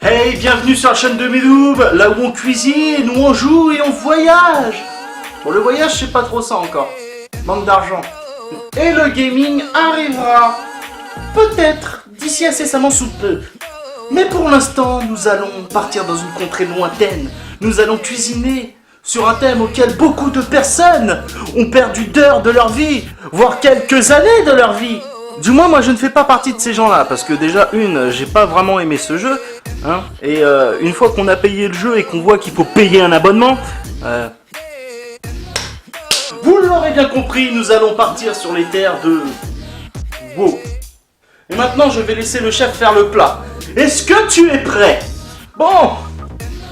Hey, bienvenue sur la chaîne de Medoob, là où on cuisine, où on joue et on voyage. Bon, le voyage, c'est pas trop ça encore. Manque d'argent. Et le gaming arrivera. Peut-être d'ici incessamment sous peu. Mais pour l'instant, nous allons partir dans une contrée lointaine. Nous allons cuisiner sur un thème auquel beaucoup de personnes ont perdu d'heures de leur vie, voire quelques années de leur vie. Du moins, moi, je ne fais pas partie de ces gens-là, parce que déjà, j'ai pas vraiment aimé ce jeu, hein, et une fois qu'on a payé le jeu et qu'on voit qu'il faut payer un abonnement, vous l'aurez bien compris, nous allons partir sur les terres de WoW. Et maintenant, je vais laisser le chef faire le plat. Est-ce que tu es prêt? Bon,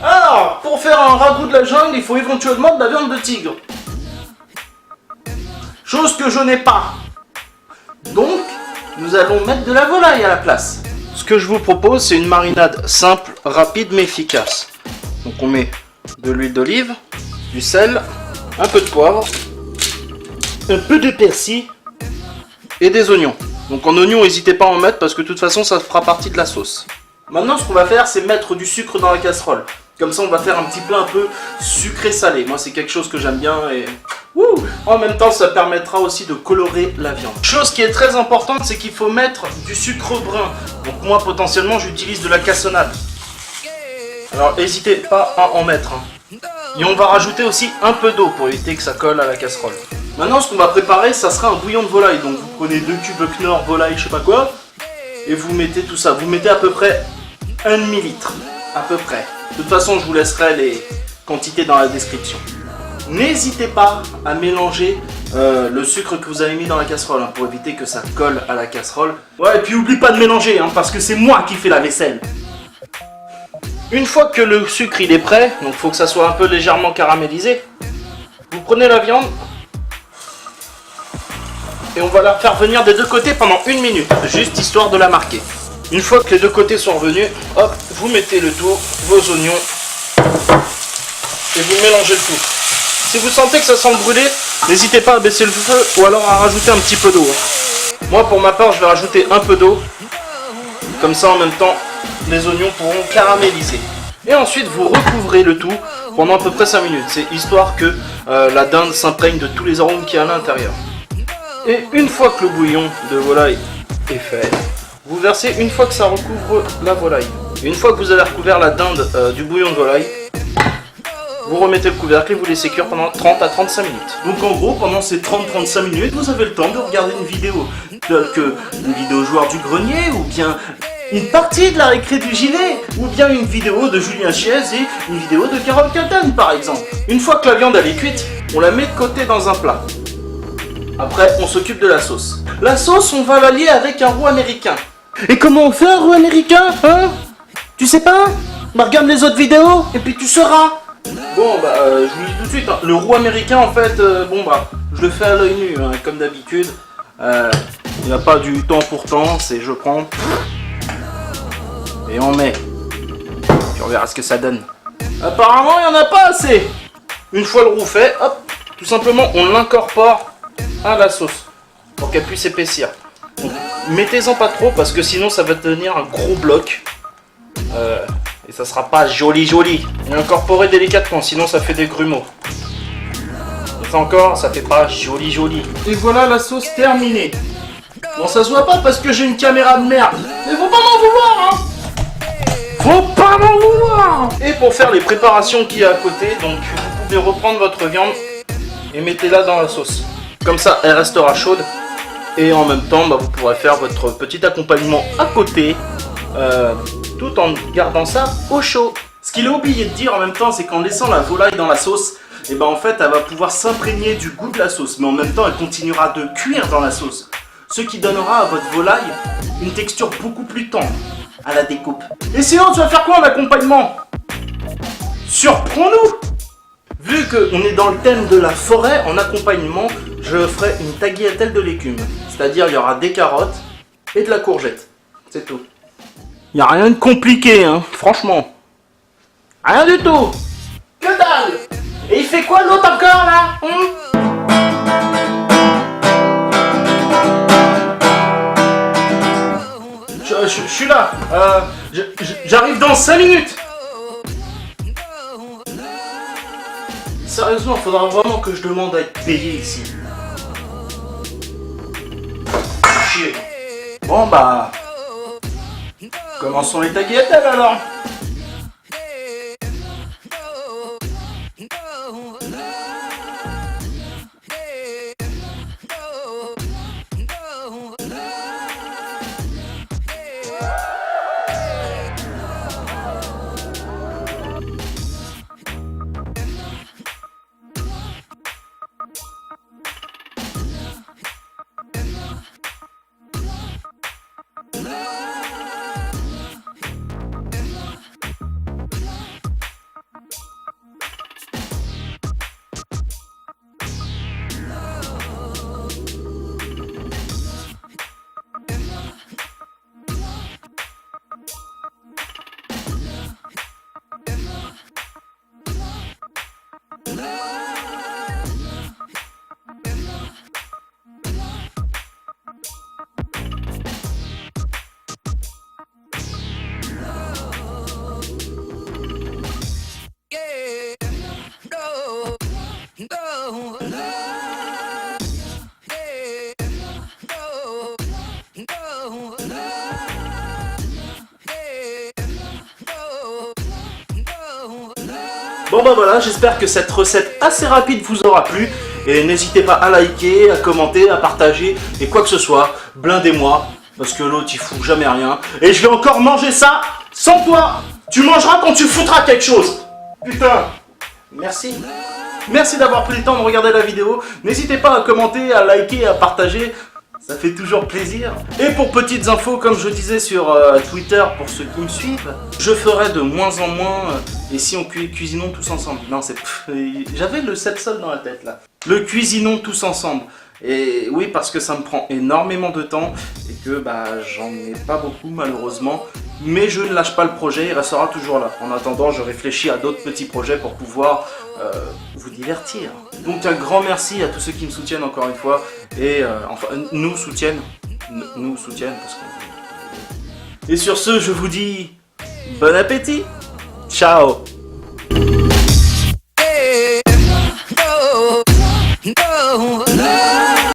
alors, pour faire un ragoût de la jungle, il faut éventuellement de la viande de tigre. Chose que je n'ai pas. Donc, nous allons mettre de la volaille à la place. Ce que je vous propose, c'est une marinade simple, rapide mais efficace. Donc on met de l'huile d'olive, du sel, un peu de poivre, un peu de persil et des oignons. Donc en oignons, n'hésitez pas à en mettre parce que de toute façon, ça fera partie de la sauce. Maintenant, ce qu'on va faire, c'est mettre du sucre dans la casserole. Comme ça, on va faire un petit plat un peu sucré-salé. Moi, c'est quelque chose que j'aime bien et... En même temps, ça permettra aussi de colorer la viande. Chose qui est très importante, c'est qu'il faut mettre du sucre brun. Donc moi, potentiellement, j'utilise de la cassonade. Alors, n'hésitez pas à en mettre. Et on va rajouter aussi un peu d'eau pour éviter que ça colle à la casserole. Maintenant, ce qu'on va préparer, ça sera un bouillon de volaille. Donc, vous prenez 2 cubes Knorr, volaille, je sais pas quoi, et vous mettez tout ça. Vous mettez à peu près 1 demi-litre. À peu près. De toute façon, je vous laisserai les quantités dans la description. N'hésitez pas à mélanger le sucre que vous avez mis dans la casserole pour éviter que ça colle à la casserole. Ouais, et puis n'oublie pas de mélanger parce que c'est moi qui fais la vaisselle. Une fois que le sucre il est prêt, donc il faut que ça soit un peu légèrement caramélisé, vous prenez la viande et on va la faire venir des deux côtés pendant 1 minute, juste histoire de la marquer. Une fois que les deux côtés sont revenus, hop, vous mettez le tout, vos oignons et vous mélangez le tout. Si vous sentez que ça sent brûler, n'hésitez pas à baisser le feu ou alors à rajouter un petit peu d'eau. Moi, pour ma part, je vais rajouter un peu d'eau. Comme ça, en même temps, les oignons pourront caraméliser. Et ensuite, vous recouvrez le tout pendant à peu près 5 minutes. C'est histoire que la dinde s'imprègne de tous les arômes qu'il y a à l'intérieur. Et une fois que le bouillon de volaille est fait, vous versez une fois que ça recouvre la volaille. Et une fois que vous avez recouvert la dinde du bouillon de volaille, vous remettez le couvercle et vous laissez cuire pendant 30 à 35 minutes. Donc en gros, pendant ces 30-35 minutes, vous avez le temps de regarder une vidéo telle que une vidéo joueur du grenier, ou bien une partie de la récré du gilet, ou bien une vidéo de Julien Chiez et une vidéo de Carole Caton par exemple. Une fois que la viande elle est cuite, on la met de côté dans un plat. Après, on s'occupe de la sauce. La sauce, on va l'allier avec un roux américain. Et comment on fait un roux américain, hein? Tu sais pas? Bah regarde les autres vidéos, et puis tu sauras. Bon je vous le dis tout de suite, le roux américain en fait, je le fais à l'œil nu, comme d'habitude. Il n'y a pas du temps pour temps, c'est je prends et on met. Puis on verra ce que ça donne. Apparemment il n'y en a pas assez. Une fois le roux fait, hop, tout simplement on l'incorpore à la sauce pour qu'elle puisse épaissir. Donc, mettez-en pas trop parce que sinon ça va devenir un gros bloc. Et ça sera pas joli. Et incorporez délicatement, sinon ça fait des grumeaux. Et ça encore, ça fait pas joli. Et voilà la sauce terminée. Bon, ça se voit pas parce que j'ai une caméra de merde. Mais faut pas m'en vouloir, Faut pas m'en vouloir. Et pour faire les préparations qu'il y a à côté, donc vous pouvez reprendre votre viande et mettez-la dans la sauce. Comme ça, elle restera chaude. Et en même temps, vous pourrez faire votre petit accompagnement à côté. Tout en gardant ça au chaud. Ce qu'il a oublié de dire en même temps, c'est qu'en laissant la volaille dans la sauce, en fait, elle va pouvoir s'imprégner du goût de la sauce, mais en même temps, elle continuera de cuire dans la sauce. Ce qui donnera à votre volaille une texture beaucoup plus tendre à la découpe. Et sinon, tu vas faire quoi en accompagnement? Surprends-nous! Vu qu'on est dans le thème de la forêt, en accompagnement, je ferai une tagliatelle de légumes. C'est-à-dire, il y aura des carottes et de la courgette. C'est tout. Y a rien de compliqué, franchement. Rien du tout. Que dalle. Et il fait quoi l'autre encore là, je suis là. J'arrive dans 5 minutes. Sérieusement, faudra vraiment que je demande à être payé ici. Chier. Bon bah... Commençons les tagliatelles alors. Bon bah voilà, j'espère que cette recette assez rapide vous aura plu. Et n'hésitez pas à liker, à commenter, à partager et quoi que ce soit. Blindez-moi, parce que l'autre il fout jamais rien. Et je vais encore manger ça sans toi. Tu mangeras quand tu foutras quelque chose. Putain. Merci. Merci d'avoir pris le temps de regarder la vidéo. N'hésitez pas à commenter, à liker, à partager. Ça fait toujours plaisir. Et pour petites infos, comme je disais sur Twitter, pour ceux qui me suivent, je ferai de moins en moins, et si on cuisinons tous ensemble. Non, c'est... J'avais le 7 sol dans la tête, là. Le cuisinons tous ensemble. Et oui, parce que ça me prend énormément de temps, et que bah j'en ai pas beaucoup, malheureusement. Mais je ne lâche pas le projet, il restera toujours là. En attendant, je réfléchis à d'autres petits projets pour pouvoir vous divertir. Donc un grand merci à tous ceux qui me soutiennent encore une fois. Et enfin, nous soutiennent. Parce que... Et sur ce, je vous dis bon appétit. Ciao.